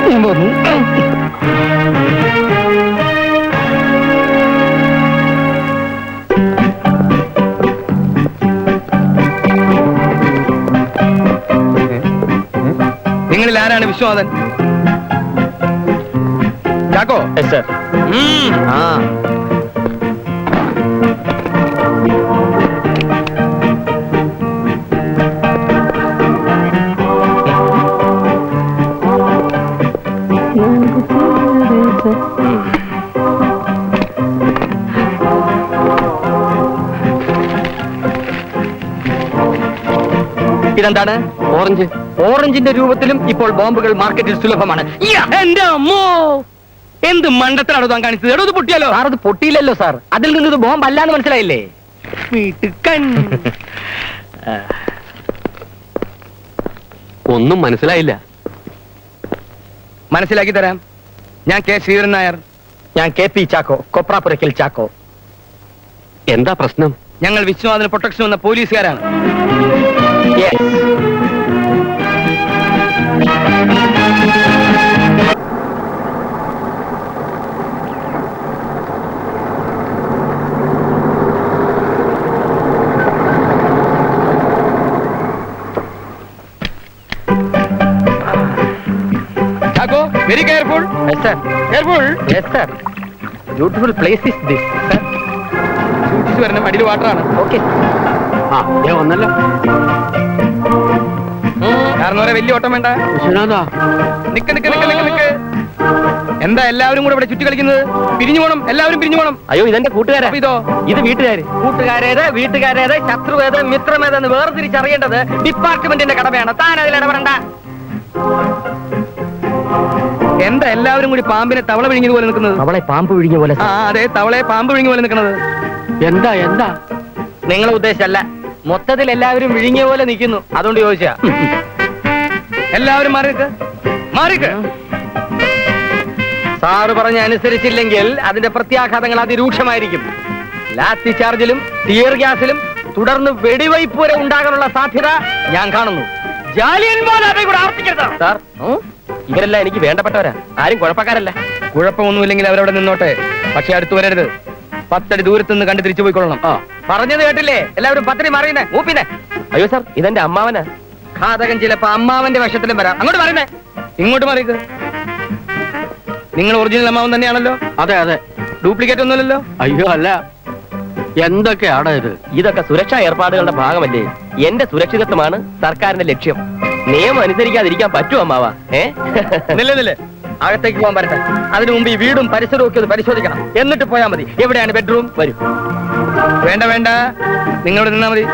ഞാൻ പോന്നു. നിങ്ങളിൽ ആരാണ് വിശ്വനാഥൻ? ചാക്കോ? സർ. ഇതെന്താണ്? ഓറഞ്ച്. ഓറഞ്ചിന്റെ രൂപത്തിലും ഇപ്പോൾ ബോംബുകൾ മാർക്കറ്റിൽ സുലഭമാണ്. എന്റെ അമ്മോ, എന്ത് മണ്ടത്തിലാണോ താൻ കാണിച്ചത്? എടോ, ഇത് പൊട്ടിയാലോ? സാർ, അത് പൊട്ടിയില്ലല്ലോ സാർ. അതിൽ നിന്ന് ഇത് ബോംബ് അല്ലാന്ന് മനസ്സിലായില്ലേ? ഒന്നും മനസ്സിലായില്ല. മനസ്സിലാക്കി തരാം. ഞാൻ കെ ശ്രീധരൻ നായർ. ഞാൻ കെ പി ചാക്കോ, കൊപ്രാപുരയ്ക്കൽ ചാക്കോ. എന്താ പ്രശ്നം? ഞങ്ങൾ വിശ്വനാഥന് പ്രൊട്ടക്ഷൻ വന്ന പോലീസുകാരാണ്. Chacko, very careful. Yes, sir. Careful. Yes, sir. Beautiful place is this, sir. സൂക്ഷിച്ചു വരണം, അടിയിൽ വാട്ടറാണ്. Okay. വന്നല്ലോ. കാരണം വരെ വലിയ ഓട്ടം വേണ്ട. വിശ്വനാഥാ, നിക്ക് നിക്ക് നിക്ക് നിക്ക് നിക്ക്. എന്താ എല്ലാവരും കൂടെ ഇവിടെ ചുറ്റി കളിക്കുന്നത്? പിരിഞ്ഞു പോണം, എല്ലാവരും പിരിഞ്ഞു പോണം. അയ്യോ, ഇതെന്റെ കൂട്ടുകാരാ. ഇതോ? ഇത് വീട്ടുകാര്. കൂട്ടുകാരേത്, വീട്ടുകാരേത്, ശത്രുവേത്, മിത്രമേതെന്ന് വേർതിരിച്ചറിയേണ്ടത് ഡിപ്പാർട്ട്മെന്റിന്റെ കടമയാണ്. താൻ അതിൽ ഇടപെടണ്ട. എന്താ എല്ലാവരും കൂടി പാമ്പിനെ തവള വിഴുങ്ങിയത് പോലെ നിൽക്കുന്നത്? അവളെ പാമ്പ് വിഴിഞ്ഞ പോലെ. ആ, അതെ, തവളയെ പാമ്പ് വിഴുങ്ങിയ പോലെ നിൽക്കുന്നത്. എന്താ എന്താ? നിങ്ങളെ ഉദ്ദേശമല്ല, മൊത്തത്തിൽ എല്ലാവരും വിഴുങ്ങിയ പോലെ നിൽക്കുന്നു, അതുകൊണ്ട് ചോദിച്ചാ. എല്ലാവരും മാറിക്ക്, മാറിക്ക്. സാറ് പറഞ്ഞ അനുസരിച്ചില്ലെങ്കിൽ അതിന്റെ പ്രത്യാഘാതങ്ങൾ അതിരൂക്ഷമായിരിക്കും. ലാത്തി ചാർജിലും ടിയർ ഗ്യാസിലും തുടർന്ന് വെടിവയ്പ് വരെ ഉണ്ടാകാനുള്ള സാധ്യത ഞാൻ കാണുന്നു. സാർ, ഇവരെല്ലാം എനിക്ക് വേണ്ടപ്പെട്ടവരാ. ആരും കുഴപ്പക്കാരല്ല. കുഴപ്പമൊന്നുമില്ലെങ്കിൽ അവരവിടെ നിന്നോട്ടെ, പക്ഷെ അടുത്ത് വരരുത്. 10 അടി ദൂരത്ത് നിന്ന് കണ്ട് തിരിച്ചു പോയിക്കൊള്ളണം. പറഞ്ഞത് കേട്ടില്ലേ? എല്ലാവരും 10 അടി മാറിയുന്നേ, മൂപ്പിന്നെ. അയ്യോ സാർ, ഇതെന്റെ അമ്മാവനാ. ഘാതകൻ ചിലപ്പോ അമ്മാവന്റെ വശത്തിലും വരാം. അങ്ങോട്ട് പറയുന്നേ, ഇങ്ങോട്ട് മാറിക്ക്. നിങ്ങൾ ഒറിജിനൽ അമ്മാവൻ തന്നെയാണല്ലോ? അതെ അതെ. ഡ്യൂപ്ലിക്കേറ്റ് ഒന്നുമല്ലല്ലോ? അയ്യോ അല്ല. എന്തൊക്കെയാണ് ഇത്? ഇതൊക്കെ സുരക്ഷാ ഏർപ്പാടുകളുടെ ഭാഗമല്ലേ? എന്റെ സുരക്ഷിതത്വമാണ് സർക്കാരിന്റെ ലക്ഷ്യം. നിയമം അനുസരിക്കാതിരിക്കാൻ പറ്റുമോ അമ്മാവാ? നില്ലേ, അകത്തേക്ക് പോകാൻ പറ്റട്ടെ. അതിനു മുമ്പ് ഈ വീടും പരിസരവും ഒക്കെ ഒന്ന് പരിശോധിക്കണം. എന്നിട്ട് പോയാൽ മതി. എവിടെയാണ് ബെഡ്റൂം? വരൂ. വേണ്ട വേണ്ട, നിങ്ങളോട് നിന്നാ മതി.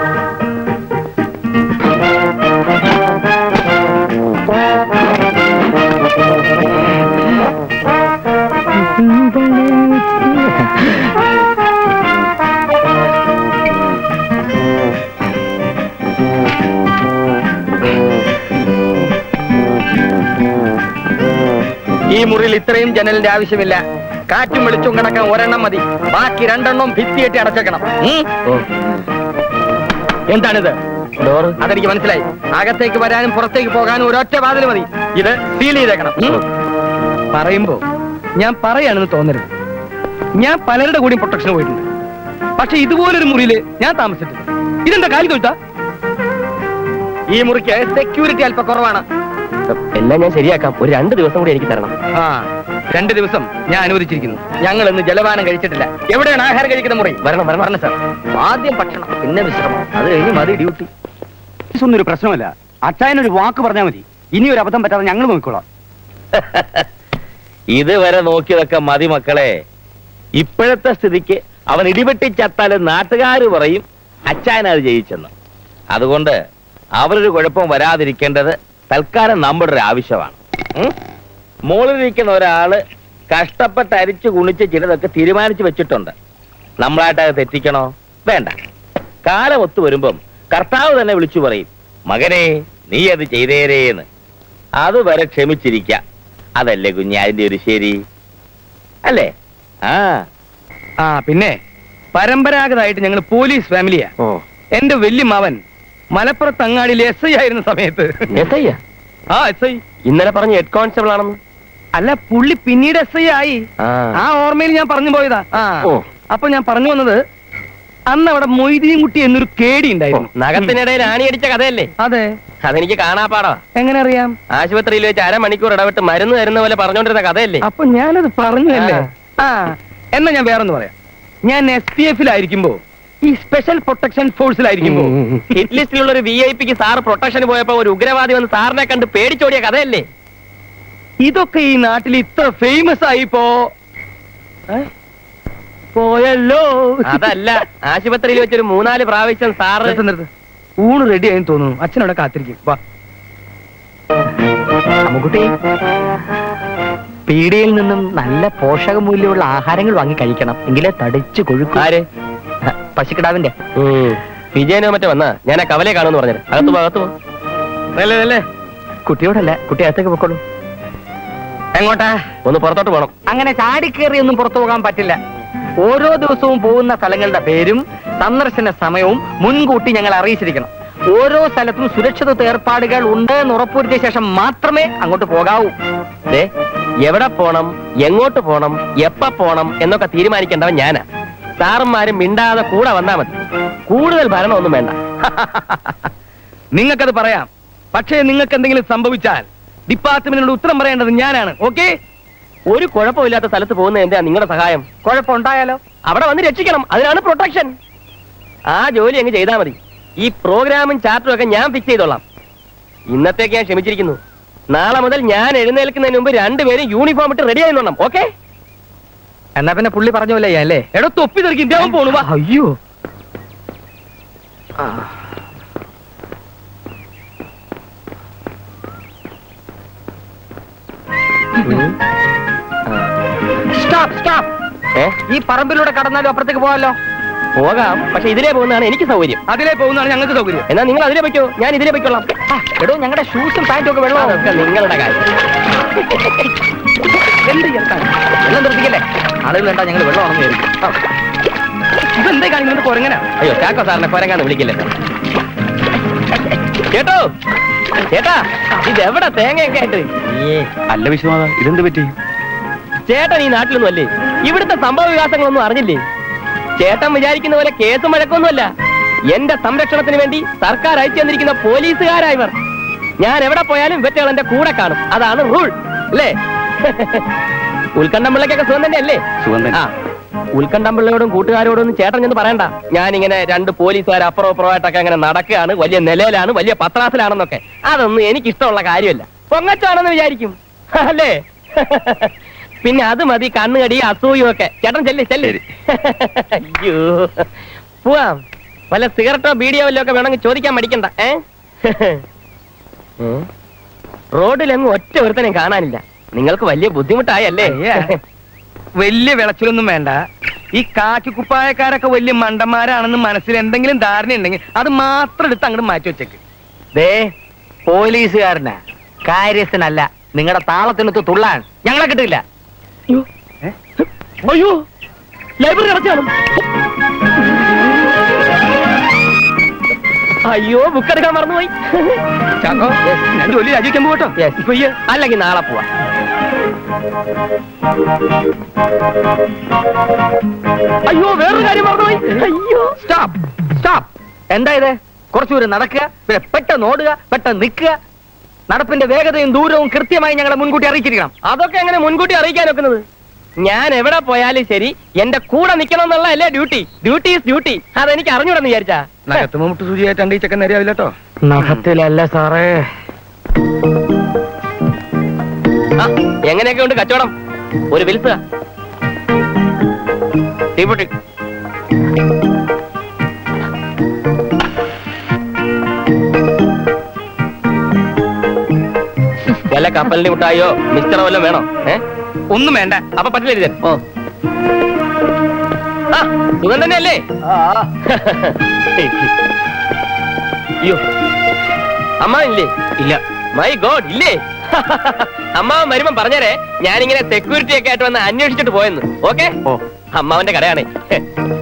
ഈ മുറിയിൽ ഇത്രയും ജനലിന്റെ ആവശ്യമില്ല. കാറ്റും വെളിച്ചും കിടക്കാൻ ഒരെണ്ണം മതി. ബാക്കി 2 എണ്ണം ഭിത്തിയേറ്റി അടച്ചേക്കണം. എന്താണിത്? ഡോർ. അതെനിക്ക് മനസ്സിലായി. അകത്തേക്ക് വരാനും പുറത്തേക്ക് പോകാനും ഒരൊറ്റ വാതിൽ മതി. ഇത് സീൽ ചെയ്തേക്കണം. പറയുമ്പോ ഞാൻ പറയാണെന്ന് തോന്നരുത്. ഞാൻ പലരുടെ കൂടി പ്രൊട്ടക്ഷന് പോയിട്ടുണ്ട്. പക്ഷെ ഇതുപോലൊരു മുറിയില് ഞാൻ താമസിച്ചിട്ടില്ല. ഇതെന്താ കാര്യം തൊഴുത്താ? ഈ മുറിക്ക് സെക്യൂരിറ്റി അല്പം കുറവാണ്. എല്ലാം ഞാൻ ശരിയാക്കാം. ഒരു 2 ദിവസം കൂടി എനിക്ക് തരണം. 2 ദിവസം ഞാൻ അനുവദിച്ചിരിക്കുന്നു. ഞങ്ങൾ ഇന്ന് ജലപാനം കഴിച്ചിട്ടില്ല. എവിടെയാണ് ആഹാരം കഴിക്കുന്ന മുറി? വരണം വരണം വരണം സാർ. ആദ്യം ഭക്ഷണം, പിന്നെ വിശ്രമം, അത് കഴിഞ്ഞ് മതി ഡ്യൂട്ടി. ഒന്നൊരു പ്രശ്നമല്ല. അച്ചായനൊരു വാക്ക് പറഞ്ഞാൽ മതി. ഇനി ഒരു അബദ്ധം പറ്റാതെ ഞങ്ങൾ നോക്കിക്കോളാം. ഇതുവരെ നോക്കിയതൊക്കെ മതി മക്കളെ. ഇപ്പോഴത്തെ സ്ഥിതിക്ക് അവൻ ഇടിവെട്ടി ചത്താലും നാട്ടുകാര് പറയും അച്ചായനത് ജയിച്ചെന്ന്. അതുകൊണ്ട് അവരൊരു കുഴപ്പം വരാതിരിക്കേണ്ടത് തൽക്കാലം നമ്മുടെ ഒരു ആവശ്യമാണ്. മോളിലിരിക്കുന്ന ഒരാള് കഷ്ടപ്പെട്ട് അരിച്ചു കുണിച്ച് ചിലതൊക്കെ തീരുമാനിച്ചു വെച്ചിട്ടുണ്ട്. നമ്മളായിട്ട് അത് തെറ്റിക്കണോ? വേണ്ട. കാലം ഒത്തു വരുമ്പം കർത്താവ് തന്നെ വിളിച്ചു പറയും, മകനെ നീ അത് ചെയ്തേരേന്ന്. അതുവരെ ക്ഷമിച്ചിരിക്കാം. അതല്ലേ കുഞ്ഞ് അതിന്റെ ഒരു ശരി അല്ലേ? പിന്നെ പരമ്പരാഗതമായിട്ട് ഞങ്ങൾ പോലീസ് ഫാമിലിയാ. എന്റെ വല്യമാവൻ മലപ്പുറത്ത് അങ്ങാടിയിൽ SI ആയിരുന്ന സമയത്ത്. ആ SI. ഇന്നലെ പറഞ്ഞ ഹെഡ് കോൺസ്റ്റബിൾ ആണെന്ന്. അല്ല, പുള്ളി പിന്നീട് SI ആയി. ആ ഓർമ്മയിൽ ഞാൻ പറഞ്ഞു പോയതാ. അപ്പൊ ഞാൻ പറഞ്ഞു വന്നത്, അന്ന് അവിടെ മൊയ്തീൻ കുട്ടി എന്നൊരു കേടി ഉണ്ടായിരുന്നു. നഖത്തിനിടയിൽ ആണിയടിച്ച കഥയല്ലേ? അതെ. അതെനിക്ക് കാണാപ്പാടാ. എങ്ങനെ അറിയാം? ആശുപത്രിയിൽ വെച്ച് അരമണിക്കൂർ ഇടവിട്ട് മരുന്ന് തരുന്ന പോലെ പറഞ്ഞോണ്ടിരുന്ന കഥയല്ലേ? അപ്പൊ ഞാനത് പറഞ്ഞല്ലേ. എന്നാ ഞാൻ വേറൊന്ന് പറയാം. ഞാൻ SPF-ലായിരിക്കുമ്പോ, ഈ സ്പെഷ്യൽ പ്രൊട്ടക്ഷൻ ഫോഴ്സിലായിരിക്കുമ്പോ, ഹിറ്റ് ലിസ്റ്റിലുള്ള ഒരു VIP-ക്ക് സാറ് പ്രൊട്ടക്ഷൻ പോയപ്പോ ഒരു ഉഗ്രവാദി വന്ന് സാറിനെ കണ്ട് പേടിച്ചോടിയ കഥയല്ലേ? ഇതൊക്കെ ഈ നാട്ടിൽ ഇത്ര ഫേമസ് ആയിപ്പോ പോയല്ലോ. അതല്ല, ആശുപത്രിയിൽ വെച്ചൊരു 3-4 പ്രാവശ്യം സാറ്. നിർത്ത്. ഊണ് റെഡി ആയെന്ന് തോന്നുന്നു. അച്ഛനവിടെ കാത്തിരിക്കും. വാ. അമ്മുക്കുട്ടി, പീടികയിൽ നിന്നും നല്ല പോഷകമൂല്യമുള്ള ആഹാരങ്ങൾ വാങ്ങി കഴിക്കണം, എങ്കിലേ തടിച്ചു കൊഴുക്കും. ആര്? പശുക്കിടാവിന്റെ. വിജയനോ മറ്റോ വന്നാ ഞാൻ ആ കവലെ കാണുമെന്ന് പറഞ്ഞത്. അകത്ത് പോ. അല്ലേ? കുട്ടിയോടല്ല, കുട്ടി അകത്തേക്ക് പൊക്കോളൂ. എങ്ങോട്ടാ? ഒന്ന് പുറത്തോട്ട് പോകണം. അങ്ങനെ ചാടിക്കേറി ഒന്നും പുറത്തു പോകാൻ പറ്റില്ല. ഓരോ ദിവസവും പോകുന്ന സ്ഥലങ്ങളുടെ പേരും സന്ദർശന സമയവും മുൻകൂട്ടി ഞങ്ങൾ അറിയിച്ചിരിക്കണം. ഓരോ സ്ഥലത്തും സുരക്ഷിത ഏർപ്പാടുകൾ ഉണ്ട് എന്ന് ഉറപ്പുവരുത്തിയ ശേഷം മാത്രമേ അങ്ങോട്ട് പോകാവൂ. എവിടെ പോണം, എങ്ങോട്ട് പോണം, എപ്പ പോണം എന്നൊക്കെ തീരുമാനിക്കേണ്ടവൻ ഞാനാ. സാറന്മാരും മിണ്ടാതെ കൂടെ വന്നാ മതി. കൂടുതൽ ഭരണമൊന്നും വേണ്ട. നിങ്ങൾക്കത് പറയാം. പക്ഷേ നിങ്ങൾക്ക് എന്തെങ്കിലും സംഭവിച്ചാൽ ഡിപ്പാർട്ട്മെന്റിനോട് ഉത്തരം പറയേണ്ടത് ഞാനാണ്. ഓക്കെ? ഒരു കുഴപ്പമില്ലാത്ത സ്ഥലത്ത് പോകുന്ന എന്താ നിങ്ങളുടെ സഹായം? കുഴപ്പമുണ്ടായാലോ? അവിടെ വന്ന് രക്ഷിക്കണം. അതിനാണ് പ്രൊട്ടക്ഷൻ. ആ ജോലി അങ്ങ് ചെയ്താൽ മതി. ഈ പ്രോഗ്രാമും ചാർട്ടറും ഒക്കെ ഞാൻ ഫിക്സ് ചെയ്തോളാം. ഇന്നത്തേക്ക് ഞാൻ ക്ഷമിച്ചിരിക്കുന്നു. നാളെ മുതൽ ഞാൻ എഴുന്നേൽക്കുന്നതിന് മുമ്പ് രണ്ടുപേരും യൂണിഫോം ഇട്ട് റെഡി ആയിന്നോണം. ഓക്കെ? എന്നാ പിന്നെ പുള്ളി പറഞ്ഞ പോലെ അല്ലേ? എടോ, തൊപ്പി തെറിക്കും. ഇന്ത്യ പോണു. അയ്യോ, സ്റ്റോപ്പ് സ്റ്റോപ്പ്. ഈ പറമ്പിലൂടെ കടന്നാലും അപ്പുറത്തേക്ക് പോകാമല്ലോ? പോകാം, പക്ഷെ ഇതിലേ പോകുന്നതാണ് എനിക്ക് സൗകര്യം. അതിലേ പോകുന്നതാണ് ഞങ്ങൾക്ക് സൗകര്യം. എന്നാ നിങ്ങൾ അതിലേ പറ്റോ, ഞാൻ ഇതിലേ പറ്റോളാം. എടോ, ഞങ്ങളുടെ ഷൂസും പാന്റും ഒക്കെ വെള്ളം. അതൊക്കെ നിങ്ങളുടെ കാര്യം. എന്ത് ചേർത്താൻ വെള്ളം നിർത്തിക്കല്ലേ? ആളുകൾ കണ്ടാ ഞങ്ങൾ വെള്ളം ആണെന്ന് വിചാരിക്കും. ഇതെന്തേ കാണിക്കുന്നത്? കൊരങ്ങനാ? അയ്യോ, ചാക്കോ സാറിനെ കൊരങ്ങാന്ന് വിളിക്കില്ലേ? കേട്ടോ ചേട്ടാ, ഇതെവിടെ തേങ്ങയൊക്കെ ആയിട്ട്? അല്ല വിശ്വനാഥ, ഇതെന്ത് പറ്റി? ചേട്ടൻ ഈ നാട്ടിലൊന്നും അല്ലേ? ഇവിടുത്തെ സംഭവ വികാസങ്ങളൊന്നും അറിഞ്ഞില്ലേ? ചേട്ടൻ വിചാരിക്കുന്ന പോലെ കേസും വഴക്കൊന്നുമല്ല. എന്റെ സംരക്ഷണത്തിന് വേണ്ടി സർക്കാർ അയച്ചു തന്നിരിക്കുന്ന പോലീസുകാരായവർ. ഞാൻ എവിടെ പോയാലും ഇവറ്റകൾ എന്റെ കൂടെ കാണും. അതാണ് റൂൾ അല്ലേ? ഉത്കണ്ഠമ്പിള്ളക്കൊക്കെ സുഖം തന്നെ അല്ലേ? സുഗന്ധൻ. ആ, ഉത്കണ്ഠമ്പിള്ളയോടും കൂട്ടുകാരോടും ഒന്നും ചേട്ടൻ ചെന്ന് പറയണ്ട. ഞാനിങ്ങനെ 2 പോലീസുകാർ അപ്പുറം അപ്പുറമായിട്ടൊക്കെ അങ്ങനെ നടക്കുകയാണ്, വലിയ നിലയിലാണ്, വലിയ പത്രാസിലാണെന്നൊക്കെ. അതൊന്നും എനിക്കിഷ്ടമുള്ള കാര്യമല്ല. പൊങ്ങച്ചാണെന്ന് വിചാരിക്കും അല്ലേ? പിന്നെ അത് മതി കണ്ണുകടി അസൂയും ഒക്കെ. ചേട്ടൻ ചെല്ലി. അയ്യോ, പോവാം. വല്ല സിഗരറ്റോ ബീഡിയോ വല്ലോ ഒക്കെ വേണമെങ്കിൽ ചോദിക്കാൻ മടിക്കണ്ട. റോഡിലെങ്ങും ഒറ്റ ഒരുത്തനെയും കാണാനില്ല. നിങ്ങൾക്ക് വലിയ ബുദ്ധിമുട്ടായല്ലേ? വലിയ വിളച്ചിലൊന്നും വേണ്ട. ഈ കാക്കിക്കുപ്പായക്കാരൊക്കെ വലിയ മണ്ടന്മാരാണെന്ന് മനസ്സിൽ എന്തെങ്കിലും ധാരണ ഉണ്ടെങ്കിൽ അത് മാത്രം എടുത്ത് അങ്ങോട്ട് മാറ്റി വെച്ചേക്ക്. ദേ, പോലീസുകാരനാ, കാര്യസ്ഥനല്ല. നിങ്ങളുടെ താളത്തിനൊത്ത് തുള്ളാൻ ഞങ്ങളെ കിട്ടില്ല. അയ്യോ, ലൈബ്രറി അടച്ചാലും. അയ്യോ, ബുക്ക് എടുക്കാൻ മറന്നുപോയി. ചാക്കോ, ഞാൻ ജോലി രാജിവെക്കാൻ പോകട്ടോ? അല്ലെങ്കിൽ നാളെ പോവാ. അയ്യോ, വേറൊരു കാര്യം മറന്നുപോയി. അയ്യോ, സ്റ്റോപ്പ് സ്റ്റോപ്പ്. എന്താ ഇത്? കുറച്ചുകൂടി നടക്കുക, പിന്നെ പെട്ടെന്ന് ഓടുക, പെട്ടെന്ന് നിൽക്കുക. നടപ്പിന്റെ വേഗതയും ദൂരവും കൃത്യമായി ഞങ്ങളെ മുൻകൂട്ടി അറിയിച്ചിരിക്കണം. അതൊക്കെ എങ്ങനെ മുൻകൂട്ടി അറിയിക്കാൻ വെക്കുന്നത്? ഞാൻ എവിടെ പോയാലും ശരി എന്റെ കൂടെ നിൽക്കണം എന്നുള്ള അല്ലേ ഡ്യൂട്ടി. Duty is duty. അതെനിക്ക് അറിഞ്ഞൂടെന്ന് വിചാരിച്ചാ? നഖത്തുമ്പോ മുട്ട് സൂചിയായിട്ട് ഈ ചെക്കൻ നേരെയാവില്ല കേട്ടോ. നഖത്തിലല്ല സാറേ. എങ്ങനെയൊക്കെ ഉണ്ട് കച്ചവടം? ഒരു വിൽസുക തീപ്പൊട്ടി. വല്ല കപ്പലിന്റെ മുട്ടായോ മിസ്റ്ററോ വല്ലതും വേണോ? ഒന്നും വേണ്ട. അപ്പൊ പറ്റില്ല. ഓ, ആ സുഖം തന്നെയല്ലേ? അയ്യോ, അമ്മ ഇല്ലേ? ഇല്ല. മൈ ഗോഡ്, ഇല്ലേ? അമ്മാവൻ വരുമ്പം പറഞ്ഞേരെ, ഞാനിങ്ങനെ സെക്യൂരിറ്റി ഒക്കെ ആയിട്ട് വന്ന് അന്വേഷിച്ചിട്ട് പോയെന്ന്. ഓക്കെ? അമ്മാവന്റെ കടയാണ്.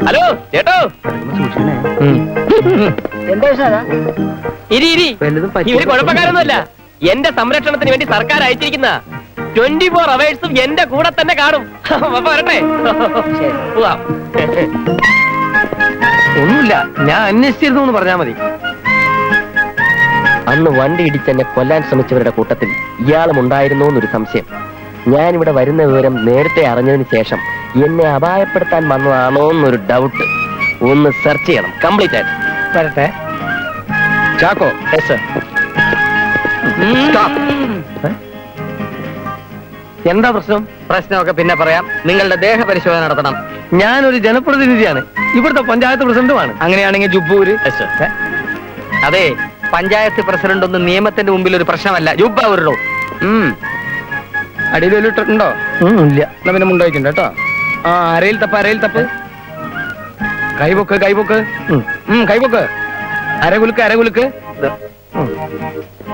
ഹലോ ചേട്ടോ. എന്താ വിഷയം? ഇരി ഇവര് കുഴപ്പക്കാരൊന്നുമല്ല. എന്റെ സംരക്ഷണത്തിന് വേണ്ടി സർക്കാർ അയച്ചിരിക്കുന്ന 24 അവേഴ്സും എന്റെ കൂടെ തന്നെ കാണും. അപ്പൊ വരട്ടെ. പോവാം. ഒന്നുമില്ല, ഞാൻ അന്വേഷിച്ചിരുന്നു എന്ന് പറഞ്ഞാൽ മതി. അന്ന് വണ്ടി ഇടിച്ചെന്നെ കൊല്ലാൻ ശ്രമിച്ചവരുടെ കൂട്ടത്തിൽ ഇയാളും ഉണ്ടായിരുന്നോ എന്നൊരു സംശയം. ഞാനിവിടെ വരുന്ന വിവരം നേരത്തെ അറിഞ്ഞതിന് ശേഷം എന്നെ അപായപ്പെടുത്താൻ വന്നതാണോ എന്നൊരു ഡൗട്ട്. ഒന്ന് സെർച്ച് ചെയ്യണം കംപ്ലീറ്റ് ആയിട്ട്. വരട്ടെ. ചാക്കോ. എന്താ പ്രശ്നം? പ്രശ്നമൊക്കെ പിന്നെ പറയാം. നിങ്ങളുടെ ദേഹപരിശോധന നടത്തണം. ഞാനൊരു ജനപ്രതിനിധിയാണ്, ഇവിടുത്തെ പഞ്ചായത്ത് പ്രസിഡന്റുമാണ്. അങ്ങനെയാണെങ്കിൽ ജുബ്ബൂര്. അതെ, പഞ്ചായത്ത് പ്രസിഡന്റ് ഒന്നും നിയമത്തിന്റെ മുമ്പിൽ ഒരു പ്രശ്നമല്ല. ജുബ്ബ ഉരുളോ. അടിയിൽ ഇട്ടിട്ടുണ്ടോ? ഇല്ല. എന്നാ പിന്നെ മുണ്ടോയിട്ടുണ്ട് കേട്ടോ. ആ, അരയിൽ തപ്പ്, അരയിൽ തപ്പ്. കൈപൊക്ക്, കൈപൊക്ക്. കൈപൊക്ക്. അരകുലുക്ക്, അരകുലുക്ക്.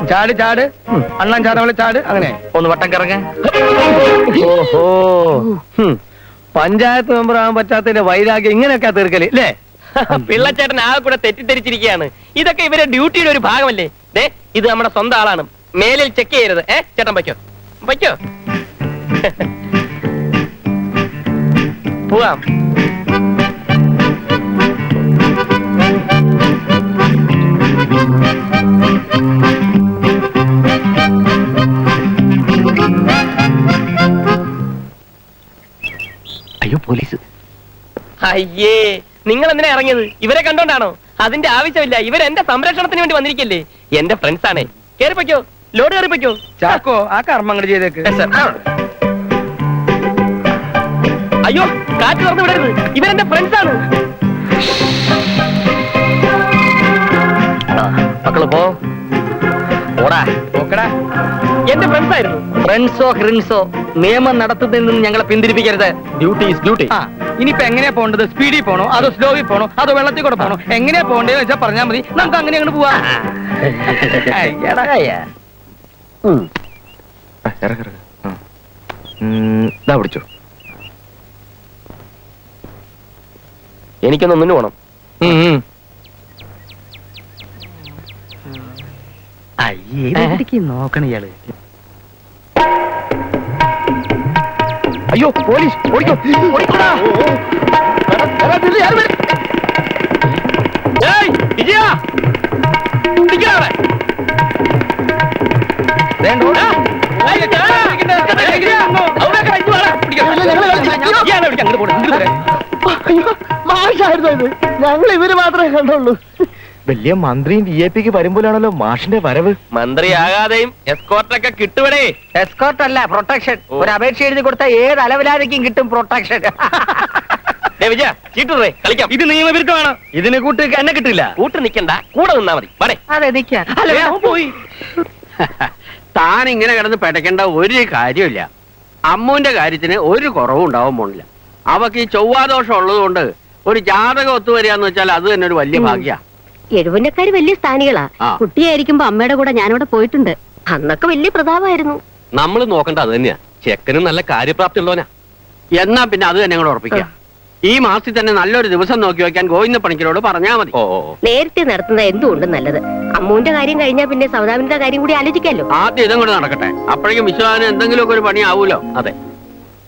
ചാട്, ചാട്. അണ്ണാൻ ചാടവളെ ചാട്. അങ്ങനെ ഒന്ന് വട്ടം കറങ്ങ. ഓഹോ, പഞ്ചായത്ത് മെമ്പർ ആകാൻ പറ്റാത്തതിന്റെ വൈരാഗ്യം ഇങ്ങനെയൊക്കെ തീർക്കല് അല്ലേ? പിള്ളച്ചേട്ടൻ ആകെ കൂടെ തെറ്റിദ്ധരിച്ചിരിക്കുകയാണ്. ഇതൊക്കെ ഇവരെ ഡ്യൂട്ടിയുടെ ഒരു ഭാഗമല്ലേ? ദേ, ഇത് നമ്മുടെ സ്വന്തം ആളാണ്. മേലിൽ ചെക്ക് ചെയ്യരുത്. ചേട്ടൻ വയ്ക്കോ, വയ്ക്കോ. പോവാം. അയ്യോ പോലീസ്. അയ്യേ, നിങ്ങൾ എന്തിനാ ഇറങ്ങിയത്? ഇവരെ കണ്ടോണ്ടാണോ? അതിന്റെ ആവശ്യമില്ല. ഇവരെന്റെ സംരക്ഷണത്തിന് വേണ്ടി വന്നിരിക്കല്ലേ. എന്റെ ഫ്രണ്ട്സ് ആണേ. കേറിപ്പോ, ലോഡ് കയറിപ്പോ. ചാക്കോ, ആ കർമ്മം അങ്ങോട്ട് ചെയ്തേക്ക്. അയ്യോ, കാറ്റ് തുറന്നു വിടരുത്. ഇവരെന്റെ ഫ്രണ്ട്സ് ആണ്. മക്കള് പോ. ഓടാ. നോക്കടാ. എന്റെ ഫ്രണ്ട്സ് ആയിരുന്നു. ഫ്രണ്ട്സോ ഹ്രിൻസോ നിയമം നടത്തുന്നതിൽ നിന്ന് ഞങ്ങളെ പിന്തിരിപ്പിക്കരുത്. Duty is duty. ഇനിയിപ്പോ എങ്ങനെയാ പോകേണ്ടത്? സ്പീഡിൽ പോണോ അതോ സ്ലോവിൽ പോണോ അതോ വെള്ളത്തിൽ കൂടെ പോണോ? എങ്ങനെയാ പോകേണ്ടതെന്ന് വെച്ചാൽ പറഞ്ഞാൽ മതി, നമുക്ക് അങ്ങനെ അങ്ങോട്ട് പോവാ. പിടിച്ചോ. എനിക്കൊന്ന് മുന്നു പോണം. നോക്കണ ഇയാള്. അയ്യോ, പോലീസ്! ഓടിക്കോ, ഓടിക്കോടാ. ഏയ്, വിജയ! പിടിക്കടാ അവനെ. ഞങ്ങൾ ഇവര് മാത്രമേ കണ്ടുള്ളൂ. വലിയ മന്ത്രിയും VIP വരുമ്പോഴാണല്ലോ മാഷിന്റെ വരവ്. മന്ത്രിയാകാതെയും എസ്കോർട്ടൊക്കെ കിട്ടുവടേ. എസ്കോർട്ട് അല്ല, പ്രൊട്ടക്ഷൻ. ഒരു അപേക്ഷ എഴുതി കൊടുത്താൽ ഏത് അലവലാതിക്കും കിട്ടും പ്രൊട്ടക്ഷൻ. വിജയ, ചീട്ടുറേ, കളിക്കാം. ഇത് നിയമവിരുദ്ധമാണ്. ഇതിന് കൂട്ട് എന്നെ കിട്ടില്ല. കൂട്ട് നിക്കണ്ട, കൂടെ നിന്നാ മതി. വടേ. അതെ, നിൽക്കാം. പോയി. താൻ ഇങ്ങനെ കിടന്ന് പെടയ്ക്കേണ്ട ഒരു കാര്യമില്ല. അമ്മുവിന്റെ കാര്യത്തിന് ഒരു കുറവും ഉണ്ടാവാൻ പോണില്ല. അവക്ക് ഈ ചൊവ്വാദോഷം ഉള്ളതുകൊണ്ട് ഒരു ജാതകം ഒത്തുവരികയെന്ന് വെച്ചാൽ അത് തന്നെ ഒരു വലിയ ഭാഗ്യ. എഴുപന്നക്കാര് വലിയ സ്ഥാനികളാ. കുട്ടിയായിരിക്കുമ്പോ അമ്മയുടെ കൂടെ ഞാനവിടെ പോയിട്ടുണ്ട്. അന്നൊക്കെ വലിയ പ്രതാപമായിരുന്നു. നമ്മൾ നോക്കണ്ട അത് തന്നെയാ. ചെക്കനും നല്ല കാര്യപ്രാപ്തി ഉള്ളവനാ. എന്നാ പിന്നെ അത് തന്നെ കൂടെ ഉറപ്പിക്കാം. ഈ മാസത്തിൽ തന്നെ നല്ലൊരു ദിവസം നോക്കി വെക്കാൻ ഗോവിന്ദ പണിക്കരോട് പറഞ്ഞാ മതി. നേരത്തെ നടത്തുന്ന എന്തുകൊണ്ടും നല്ലത്. അമ്മുവിന്റെ കാര്യം കഴിഞ്ഞാ പിന്നെ സൗദാമിന്റെ കാര്യം കൂടി ആലോചിക്കാമല്ലോ. ആദ്യം ഇതും കൂടെ നടക്കട്ടെ. അപ്പോഴേക്കും വിശ്വാസിന് എന്തെങ്കിലുമൊക്കെ ഒരു പണി ആവൂലോ. അതെ.